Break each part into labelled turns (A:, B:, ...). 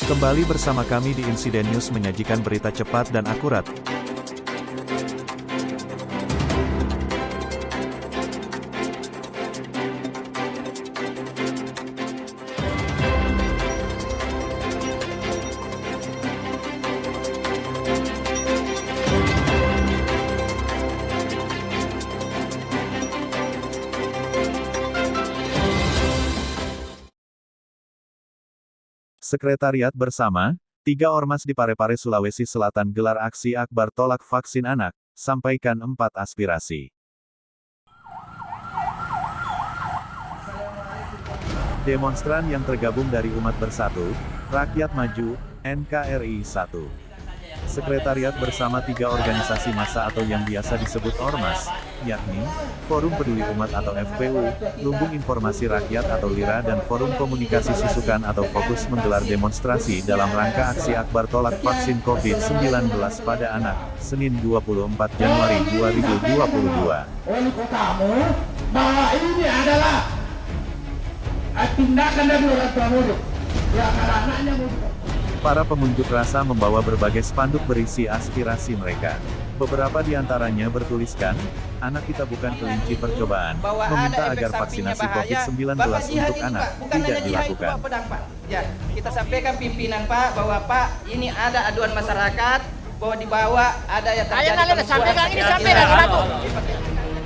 A: Kembali bersama kami di Insiden News menyajikan berita cepat dan akurat. Sekretariat Bersama, 3 ormas di Parepare Sulawesi Selatan gelar aksi akbar tolak vaksin anak, sampaikan 4 aspirasi. Demonstran yang tergabung dari Umat Bersatu, Rakyat Maju, NKRI 1. Sekretariat Bersama 3 organisasi massa atau yang biasa disebut ormas, yakni Forum Peduli Umat atau FPU, Lumbung Informasi Rakyat atau LIRA dan Forum Komunikasi Susukan atau Fokus menggelar demonstrasi dalam rangka aksi akbar tolak vaksin COVID-19 pada anak, Senin 24 Januari 2022.
B: Untuk kamu, bahwa ini adalah tindakan dari orang tua muda yang anaknya muda.
A: Para pengunjuk rasa membawa berbagai spanduk berisi aspirasi mereka. Beberapa di antaranya bertuliskan, anak kita bukan kelinci percobaan, meminta agar vaksinasi COVID-19 untuk anak tidak dilakukan.
C: Ya, kita sampaikan pimpinan Pak, bahwa Pak, ini ada aduan masyarakat, bahwa di bawah ada yang terjadi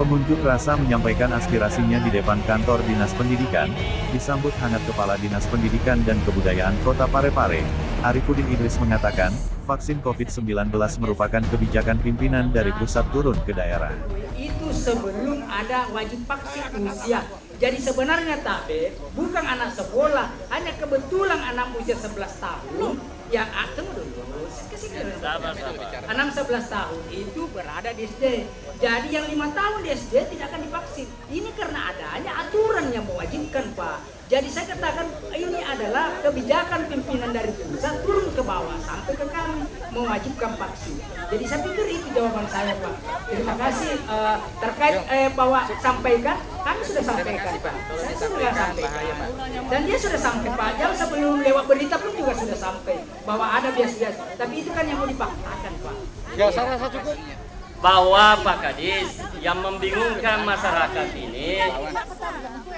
A: Pengunjuk rasa menyampaikan aspirasinya di depan kantor Dinas Pendidikan, disambut hangat Kepala Dinas Pendidikan dan Kebudayaan Kota Parepare, Arifudin Idris mengatakan, vaksin COVID-19 merupakan kebijakan pimpinan dari pusat turun ke daerah.
D: Itu sebelum ada wajib vaksin usia. Jadi sebenarnya Tabe bukan anak sekolah, hanya kebetulan anak usia 11 tahun yang tunggu dulu, anak 11 tahun itu berada di SD. Jadi yang 5 tahun di SD tidak akan divaksin. Ini karena adanya aturan yang mewajibkan Pak. Jadi saya katakan ini adalah kebijakan pimpinan dari pusat turun ke bawah sampai ke kami mewajibkan vaksin. Jadi saya pikir itu jawaban saya Pak. Terima kasih terkait bahwa sampaikan, kami sudah sampaikan Pak. Saya sudah sampaikan dan dia sudah sampai Pak. Jauh sebelum lewat berita pun juga sudah sampai bahwa ada bias-bias. Tapi itu kan yang mau dipaksakan Pak.
B: Ya saya rasa cukup.
E: Bahwa Pak Kadis yang membingungkan masyarakat ini,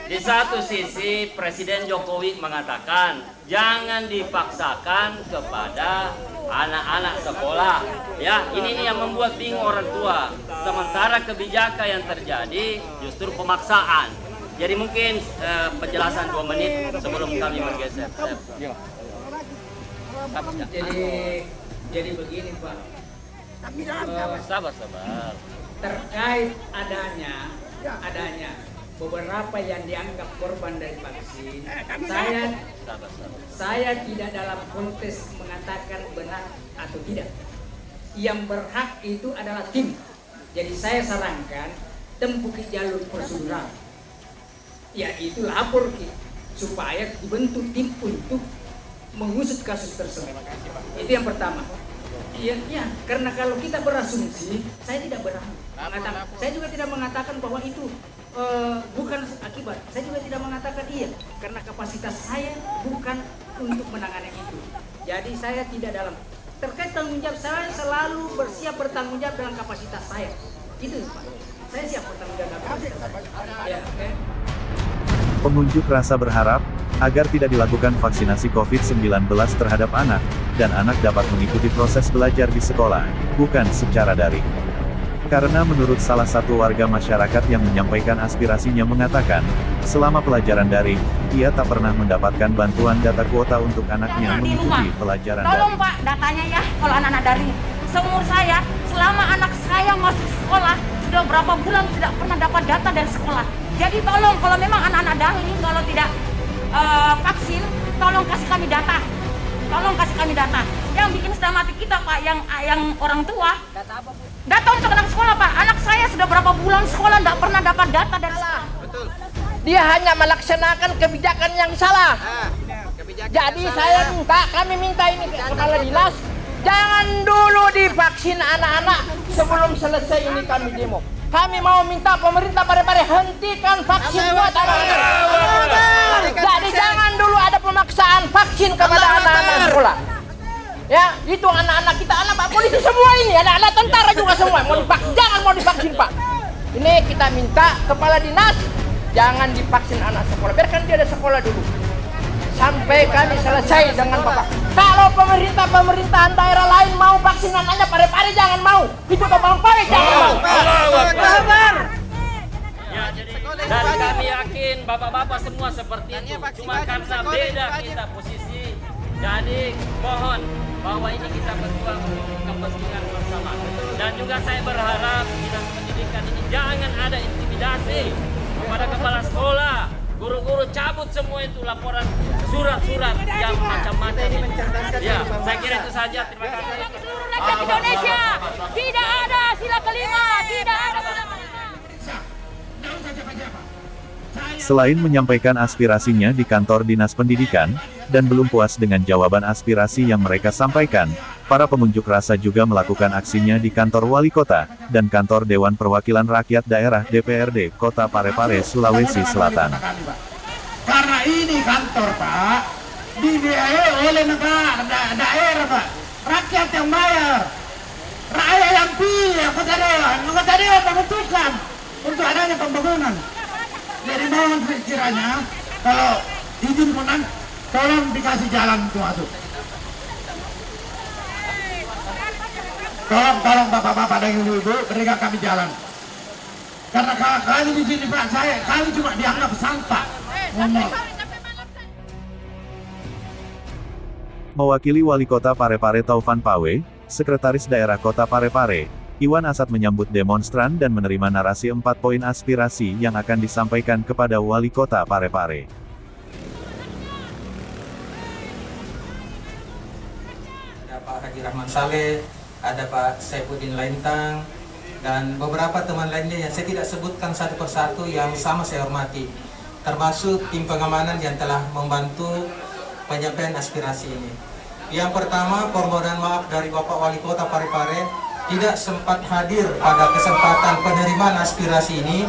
E: di satu sisi Presiden Jokowi mengatakan jangan dipaksakan kepada anak-anak sekolah. Ya, ini yang membuat bingung orang tua. Sementara kebijakan yang terjadi justru pemaksaan. Jadi mungkin penjelasan 2 menit sebelum kami bergeser.
D: Jadi begini Pak.
E: Sabar.
D: Terkait adanya beberapa yang dianggap korban dari vaksin, saya tidak dalam konteks mengatakan benar atau tidak. Yang berhak itu adalah tim. Jadi saya sarankan tempuh jalur prosedural, yaitu lapor supaya dibentuk tim untuk mengusut kasus tersebut. Itu yang pertama. Iya, karena kalau kita berasumsi, saya tidak berani mengatakan. Saya juga tidak mengatakan bahwa itu bukan akibat. Saya juga tidak mengatakan iya, karena kapasitas saya bukan untuk menangani itu. Jadi saya tidak dalam terkait tanggung jawab, saya selalu bersiap bertanggung jawab dalam kapasitas saya. Itu Pak. Saya siap bertanggung jawab dalam kapasitas saya. Ya, okay.
A: Pengunjuk rasa berharap, agar tidak dilakukan vaksinasi COVID-19 terhadap anak, dan anak dapat mengikuti proses belajar di sekolah, bukan secara daring. Karena menurut salah satu warga masyarakat yang menyampaikan aspirasinya mengatakan, selama pelajaran daring, ia tak pernah mendapatkan bantuan data kuota untuk anaknya mengikuti pelajaran daring.
F: Tolong Pak, datanya ya, kalau anak-anak daring. Seumur saya, selama anak saya masuk sekolah, sudah berapa bulan tidak pernah dapat data dari sekolah. Jadi tolong, kalau memang anak-anak daring, kalau tidak vaksin, tolong kasih kami data. Tolong kasih kami data. Yang bikin setengah mati kita Pak, yang orang tua. Data apa Bu? Data untuk anak sekolah Pak. Anak saya sudah berapa bulan sekolah tidak pernah dapat data dari sekolah.
C: Betul.
G: Dia hanya melaksanakan kebijakan yang salah. Jadi kami minta ini ke Kepala Dinas, jangan dulu divaksin anak-anak sebelum selesai ini kami demo. Kami mau minta pemerintah Parepare hentikan vaksin buat anak-anak. Jadi jangan dulu ada pemaksaan vaksin kepada anak-anak sekolah. Itu anak-anak kita, anak Pak Polisi semua ini, anak-anak tentara juga semua mau divaksin, jangan mau divaksin Pak. Ini kita minta kepala dinas jangan divaksin anak sekolah, biarkan dia ada sekolah dulu sampai kami selesai dengan Bapak. Kalau pemerintahan daerah lain mau vaksin anaknya, Parepare jangan mau, itu Palangkaraya jangan mau.
E: Ya, jadi dan kami yakin bapak-bapak semua seperti itu. Cuma karena beda kita posisi, jadi mohon bahwa ini kita berjuang untuk kepentingan bersama. Dan juga saya berharap dinas pendidikan ini jangan ada intimidasi kepada kepala sekolah. Guru-guru cabut semua itu laporan surat-surat yang macam-macam ini. Ya, saya kira itu saja. Terima kasih.
F: Seluruh rakyat Indonesia tidak ada sila kelima, tidak ada sila kelima.
A: Selain menyampaikan aspirasinya di kantor Dinas Pendidikan, dan belum puas dengan jawaban aspirasi yang mereka sampaikan, para pengunjuk rasa juga melakukan aksinya di kantor Wali Kota, dan kantor Dewan Perwakilan Rakyat Daerah DPRD Kota Parepare, Sulawesi Selatan.
B: Karena ini kantor Pak dibiayai oleh negara, daerah Pak, rakyat yang bayar, rakyat yang pilih, anggota dewan menentukan untuk adanya pembangunan. Jadi mohon sekiranya kalau izin menang, tolong dikasih jalan untuk masuk. Tolong bapak-bapak dan ibu-ibu berikan kami jalan. Karena kali di sini Pak, kami cuma dianggap sampah.
A: Mewakili Wali Kota Parepare Taufan Pawe, Sekretaris Daerah Kota Parepare, Iwan Asad menyambut demonstran dan menerima narasi 4 poin aspirasi yang akan disampaikan kepada Wali Kota Parepare.
H: Ada Pak Haji Rahman Saleh, ada Pak Saifuddin Laintang, dan beberapa teman lainnya yang saya tidak sebutkan satu persatu yang sama saya hormati, termasuk tim pengamanan yang telah membantu penyampaian aspirasi ini. Yang pertama, permohonan maaf dari Bapak Wali Kota Parepare tidak sempat hadir pada kesempatan penerimaan aspirasi ini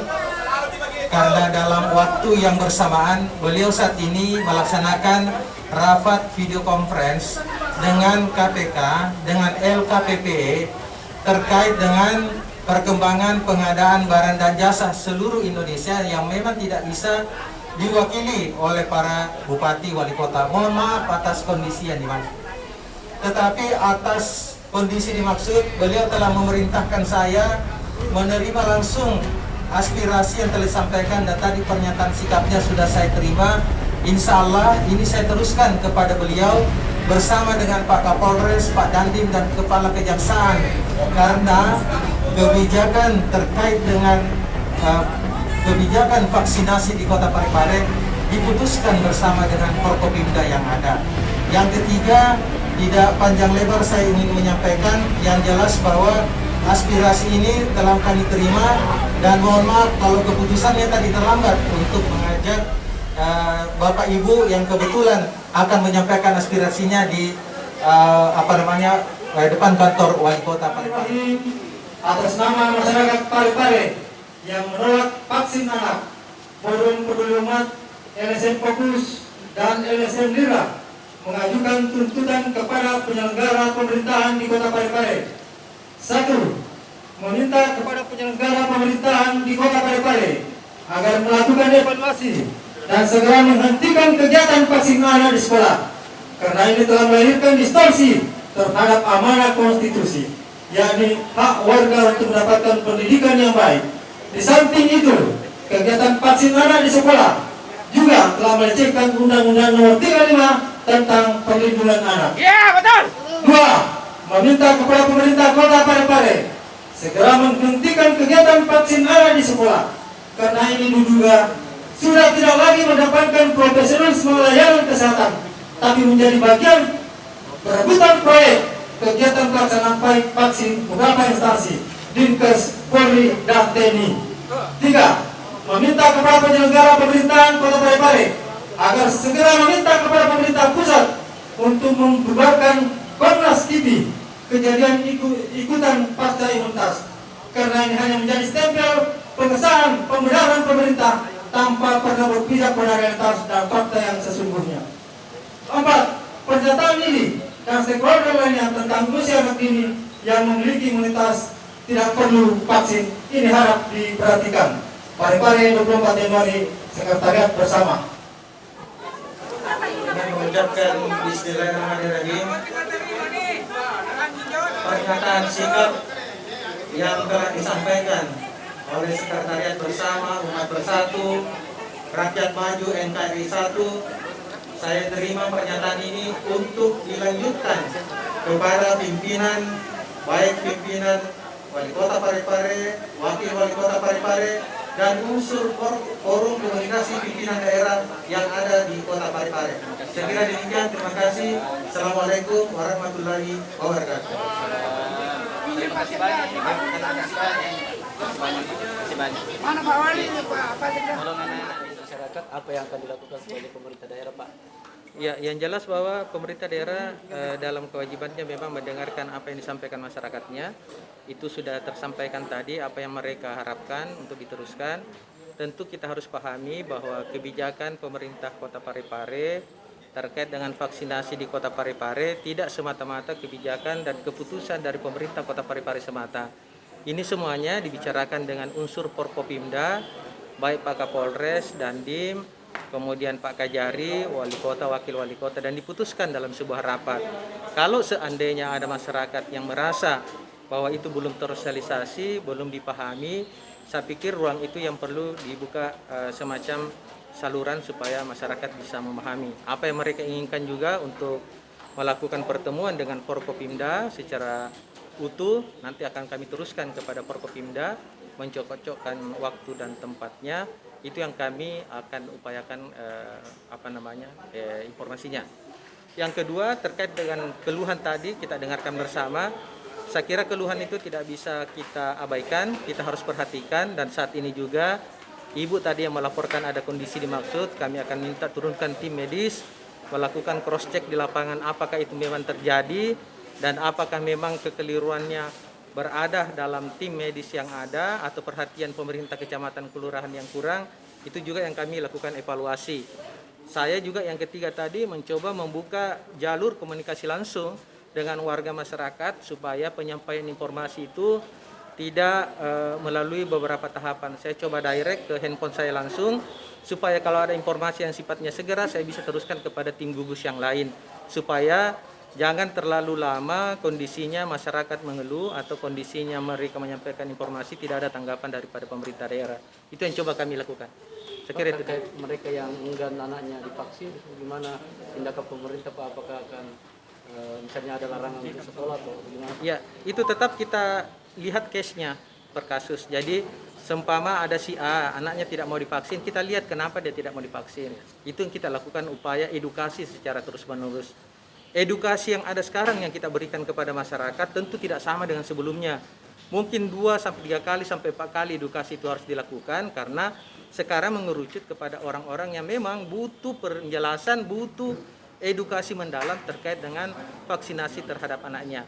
H: karena dalam waktu yang bersamaan beliau saat ini melaksanakan rapat video conference dengan KPK, dengan LKPPE terkait dengan perkembangan pengadaan barang dan jasa seluruh Indonesia yang memang tidak bisa diwakili oleh para bupati wali kota. Mohon maaf atas kondisi yang dimaksud. Tetapi atas kondisi dimaksud, beliau telah memerintahkan saya menerima langsung aspirasi yang telah disampaikan dan tadi pernyataan sikapnya sudah saya terima. Insya Allah ini saya teruskan kepada beliau bersama dengan Pak Kapolres, Pak Dandim dan Kepala Kejaksaan karena kebijakan terkait dengan kebijakan vaksinasi di Kota Parepare diputuskan bersama dengan Forkopimda yang ada. Yang ketiga, tidak panjang lebar saya ingin menyampaikan yang jelas bahwa aspirasi ini telah kami terima dan mohon maaf kalau keputusannya tadi terlambat untuk mengajak Bapak Ibu yang kebetulan akan menyampaikan aspirasinya di depan kantor Wali Kota Parepare.
I: Atas nama masyarakat Parepare yang menolak vaksin anak, Forum Peduli Umat, LSM Fokus, dan LSM Lira mengajukan tuntutan kepada penyelenggara pemerintahan di Kota Parepare. 1. Meminta kepada penyelenggara pemerintahan di Kota Parepare agar melakukan evaluasi dan segera menghentikan kegiatan vaksin anak di sekolah, karena ini telah melahirkan distorsi terhadap amanah konstitusi, yakni hak warga untuk mendapatkan pendidikan yang baik. Di samping itu, kegiatan vaksin anak di sekolah juga telah melecehkan Undang-Undang Nomor 35 tentang Perlindungan Anak.
G: Ya, betul.
I: 2. Meminta kepada pemerintah Kota Parepare segera menghentikan kegiatan vaksin anak di sekolah, karena ini diduga sudah tidak lagi mendapatkan profesionalisme layanan kesehatan, tapi menjadi bagian perebutan proyek kegiatan pelaksanaan baik vaksin beberapa instansi, Dinkes, Polri, dan TNI. 3. Meminta kepada penyelenggara pemerintahan Kota Parepare agar segera meminta kepada pemerintah pusat untuk membubarkan Komnas TV kejadian ikutan pasca imunitas, karena ini hanya menjadi stempel pengesahan pembenaran pemerintah tanpa pernah berpijak pada realitas dan fakta yang sesungguhnya. 4. Pernyataan ini dan stakeholder lainnya tentang usia anak ini yang memiliki imunitas tidak perlu vaksin. Ini harap diperhatikan. Pare-pare 24 Januari, Sekretariat Bersama.
H: Dengan mengucapkan Bismillahirrahmanirrahim, pernyataan sikap yang telah disampaikan oleh Sekretariat Bersama Umat Bersatu Rakyat Maju NKRI 1, saya terima pernyataan ini untuk dilanjutkan kepada pimpinan, baik pimpinan Wali Kota Parepare, Wakil Wali Kota Parepare, dan unsur forum komunikasi pimpinan daerah yang ada di Kota Parepare. Saya kira demikian, terima kasih. Assalamualaikum warahmatullahi wabarakatuh.
C: Terima kasih banyak. Terima kasih banyak.
G: Mana Pak Wali? Apa
C: Golongan anak
J: masyarakat, apa yang akan dilakukan sebagai pemerintah daerah, Pak?
H: Ya, yang jelas bahwa pemerintah daerah dalam kewajibannya memang mendengarkan apa yang disampaikan masyarakatnya. Itu sudah tersampaikan tadi apa yang mereka harapkan untuk diteruskan. Tentu kita harus pahami bahwa kebijakan pemerintah Kota Parepare terkait dengan vaksinasi di Kota Parepare tidak semata-mata kebijakan dan keputusan dari pemerintah Kota Parepare semata. Ini semuanya dibicarakan dengan unsur Forkopimda, baik Pak Kapolres, Dandim, kemudian Pak Kajari, Wali Kota, Wakil Wali Kota, dan diputuskan dalam sebuah rapat. Kalau seandainya ada masyarakat yang merasa bahwa itu belum tersosialisasi, belum dipahami, saya pikir ruang itu yang perlu dibuka semacam saluran supaya masyarakat bisa memahami. Apa yang mereka inginkan juga untuk melakukan pertemuan dengan Forkopimda secara utuh, nanti akan kami teruskan kepada Forkopimda, mencocokkan waktu dan tempatnya. Itu yang kami akan upayakan informasinya. Yang kedua, terkait dengan keluhan tadi kita dengarkan bersama. Saya kira keluhan itu tidak bisa kita abaikan, kita harus perhatikan, dan saat ini juga Ibu tadi yang melaporkan ada kondisi dimaksud, kami akan minta turunkan tim medis melakukan cross check di lapangan apakah itu memang terjadi dan apakah memang kekeliruannya berada dalam tim medis yang ada atau perhatian pemerintah kecamatan kelurahan yang kurang. Itu juga yang kami lakukan evaluasi. Saya juga yang ketiga tadi mencoba membuka jalur komunikasi langsung dengan warga masyarakat supaya penyampaian informasi itu tidak melalui beberapa tahapan. Saya coba direct ke handphone saya langsung supaya kalau ada informasi yang sifatnya segera saya bisa teruskan kepada tim gugus yang lain supaya jangan terlalu lama kondisinya masyarakat mengeluh atau kondisinya mereka menyampaikan informasi tidak ada tanggapan daripada pemerintah daerah. Itu yang coba kami lakukan. Saya kira itu.
J: Mereka yang enggan anaknya divaksin, gimana tindakan pemerintah, Pak? Apakah akan misalnya ada larangan untuk sekolah atau gimana?
H: Ya, itu tetap kita lihat case-nya per kasus. Jadi seumpama ada si A, anaknya tidak mau divaksin, kita lihat kenapa dia tidak mau divaksin. Itu yang kita lakukan upaya edukasi secara terus-menerus. Edukasi yang ada sekarang yang kita berikan kepada masyarakat tentu tidak sama dengan sebelumnya. Mungkin 2-3 kali sampai 4 kali edukasi itu harus dilakukan karena sekarang mengerucut kepada orang-orang yang memang butuh penjelasan, butuh edukasi mendalam terkait dengan vaksinasi terhadap anaknya.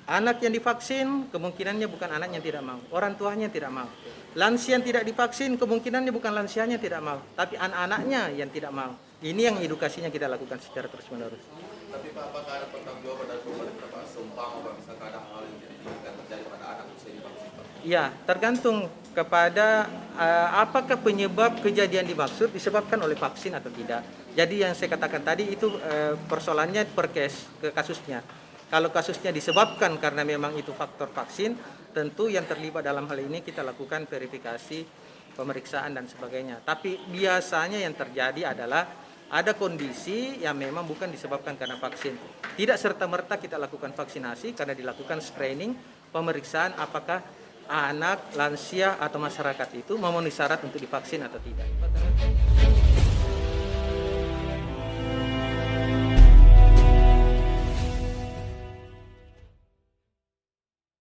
H: Anak yang divaksin kemungkinannya bukan anak yang tidak mau, orang tuanya tidak mau. Lansia yang tidak divaksin kemungkinannya bukan lansianya tidak mau, tapi anak-anaknya yang tidak mau. Ini yang edukasinya kita lakukan secara terus-menerus.
K: Tapi Pak, apakah ada pertanggungjawaban dari pemerintah Pak? Seumpama misalkan ada hal yang terjadi pada anak usia divaksin Pak?
H: Ya, tergantung kepada apakah penyebab kejadian dimaksud disebabkan oleh vaksin atau tidak. Jadi yang saya katakan tadi itu persoalannya per case, ke kasusnya. Kalau kasusnya disebabkan karena memang itu faktor vaksin, tentu yang terlibat dalam hal ini kita lakukan verifikasi, pemeriksaan dan sebagainya. Tapi biasanya yang terjadi adalah ada kondisi yang memang bukan disebabkan karena vaksin. Tidak serta-merta kita lakukan vaksinasi karena dilakukan screening, pemeriksaan apakah anak, lansia atau masyarakat itu memenuhi syarat untuk divaksin atau tidak.